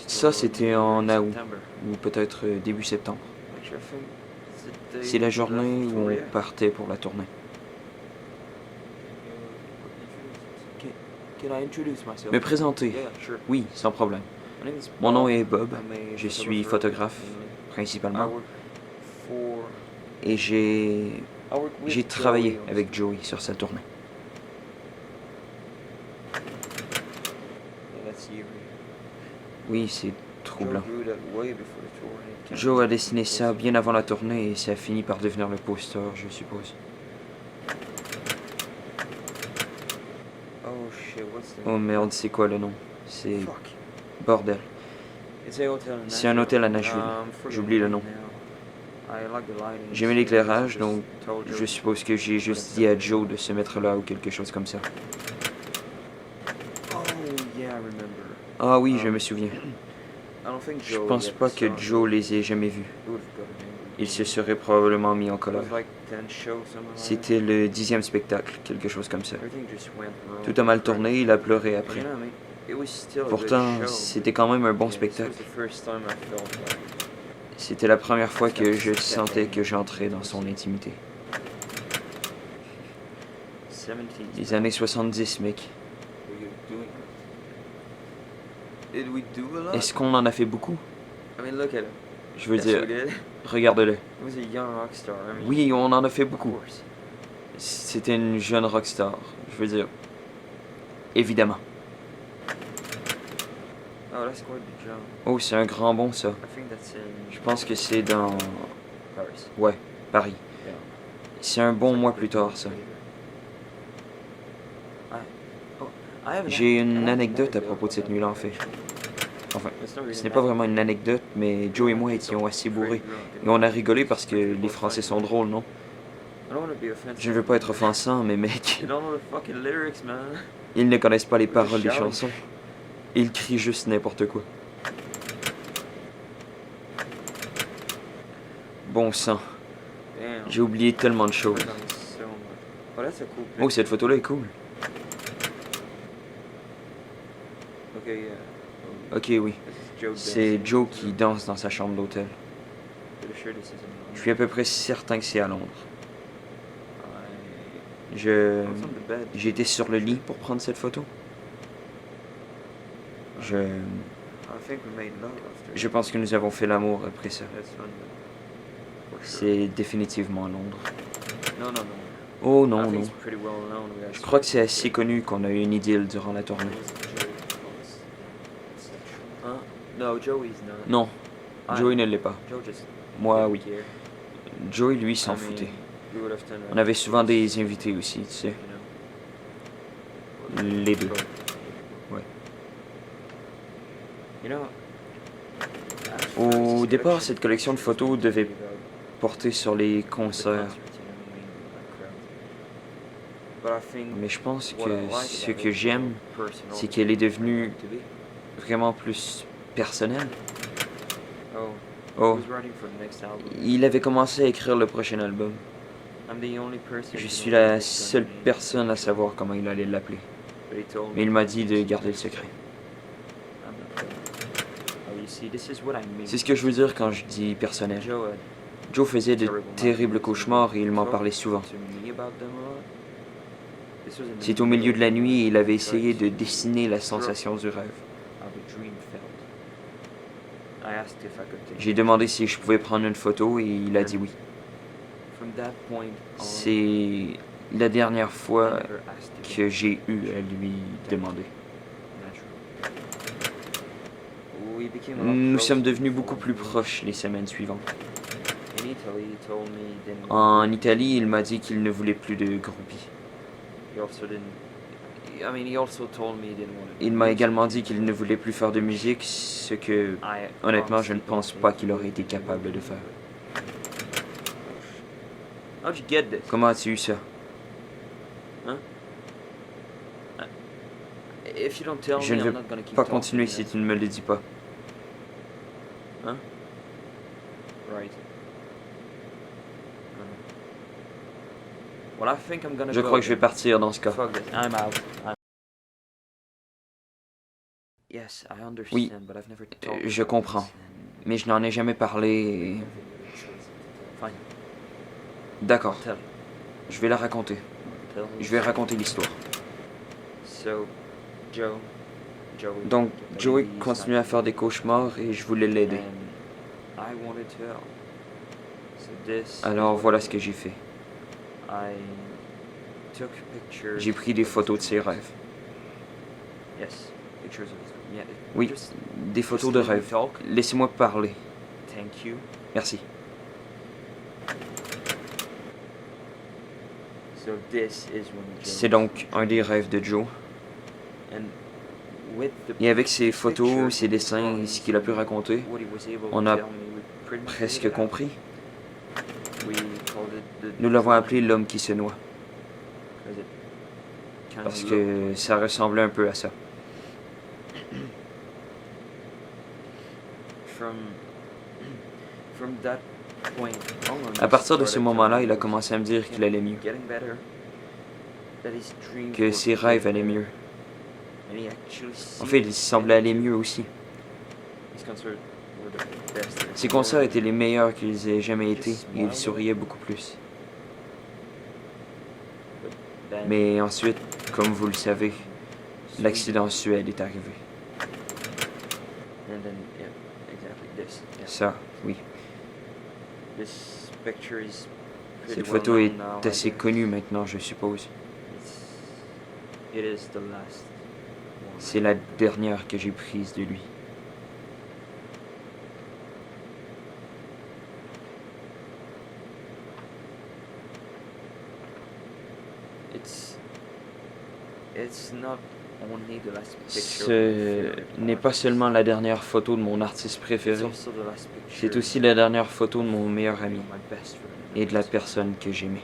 Ça, c'était en août, ou peut-être début septembre. C'est la journée où on partait pour la tournée. Me présenter? Oui, sans problème. Mon nom est Bob. Je suis photographe, principalement. Et j'ai travaillé avec Joey sur sa tournée. Oui, c'est troublant. Joe a dessiné ça bien avant la tournée et ça a fini par devenir le poster, je suppose. Oh merde, c'est quoi le nom? C'est... Bordel. C'est un hôtel à Nashville. J'oublie le nom. J'aimais l'éclairage, donc je suppose que j'ai juste dit à Joe de se mettre là ou quelque chose comme ça. Ah oui, je me souviens. Je pense pas que Joe les ait jamais vus. Il se serait probablement mis en colère. C'était le 10e spectacle, quelque chose comme ça. Tout a mal tourné, il a pleuré après. Pourtant, c'était quand même un bon spectacle. C'était la première fois que je sentais que j'entrais dans son intimité. Les années 70, mec. Est-ce qu'on en a fait beaucoup? Je veux dire, regarde-le. Oui, on en a fait beaucoup. C'était une jeune rockstar. Je veux dire, évidemment. Oh, c'est un grand bond, ça. Je pense que c'est dans... Ouais, Paris. C'est un bon mois plus tard, ça. J'ai une anecdote à propos de cette nuit-là, en fait. Enfin, ce n'est pas vraiment une anecdote, mais Joe et moi étions assez bourrés. Et on a rigolé parce que les Français sont drôles, non? Je ne veux pas être offensant, mais mec... Ils ne connaissent pas les paroles des chansons. Ils crient juste n'importe quoi. Bon sang. J'ai oublié tellement de choses. Oh, cette photo-là est cool. Ok, oui. C'est Joe qui danse dans sa chambre d'hôtel. Je suis à peu près certain que c'est à Londres. J'étais sur le lit pour prendre cette photo. Je pense que nous avons fait l'amour après ça. C'est définitivement à Londres. Oh non, non. Je crois que c'est assez connu qu'on a eu une idylle durant la tournée. Non, Joey ne l'est pas. Moi, oui. Joey, lui, s'en foutait. On avait souvent des invités aussi, tu sais. Les deux. Ouais. Au départ, cette collection de photos devait porter sur les concerts. Mais je pense que ce que j'aime, c'est qu'elle est devenue vraiment plus personnelle. Oh, il avait commencé à écrire le prochain album. Je suis la seule personne à savoir comment il allait l'appeler. Mais il m'a dit de garder le secret. C'est ce que je veux dire quand je dis personnel. Joe faisait de terribles cauchemars et il m'en parlait souvent. C'est au milieu de la nuit et il avait essayé de dessiner la sensation du rêve. J'ai demandé si je pouvais prendre une photo et il a dit oui. C'est la dernière fois que j'ai eu à lui demander. Nous sommes devenus beaucoup plus proches les semaines suivantes. En Italie, il m'a dit qu'il ne voulait plus de groupies. Il m'a également dit qu'il ne voulait plus faire de musique, ce que, honnêtement, je ne pense pas qu'il aurait été capable de faire. Comment as-tu eu ça? Je ne vais pas continuer si tu ne me le dis pas. Je crois que je vais partir dans ce cas. Oui, je comprends. Mais je n'en ai jamais parlé et... D'accord, je vais la raconter. Je vais raconter l'histoire. Donc, Joey continuait à faire des cauchemars et je voulais l'aider. Alors voilà ce que j'ai fait. J'ai pris des photos de ses rêves. Oui, des photos de rêves. Laissez-moi parler. Merci. C'est donc un des rêves de Joe. Et avec ses photos, ses dessins et ce qu'il a pu raconter, on a presque compris. Nous l'avons appelé l'homme qui se noie. Parce que ça ressemblait un peu à ça. À partir de ce moment-là, il a commencé à me dire qu'il allait mieux, que ses rêves allaient mieux. En fait, il semblait aller mieux aussi. Ses concerts étaient les meilleurs qu'ils aient jamais été et il souriait beaucoup plus. Mais ensuite, comme vous le savez, l'accident en Suède est arrivé. Ça, oui. Cette photo est assez connue maintenant, je suppose. C'est la dernière que j'ai prise de lui. Ce n'est pas seulement la dernière photo de mon artiste préféré, c'est aussi la dernière photo de mon meilleur ami et de la personne que j'aimais.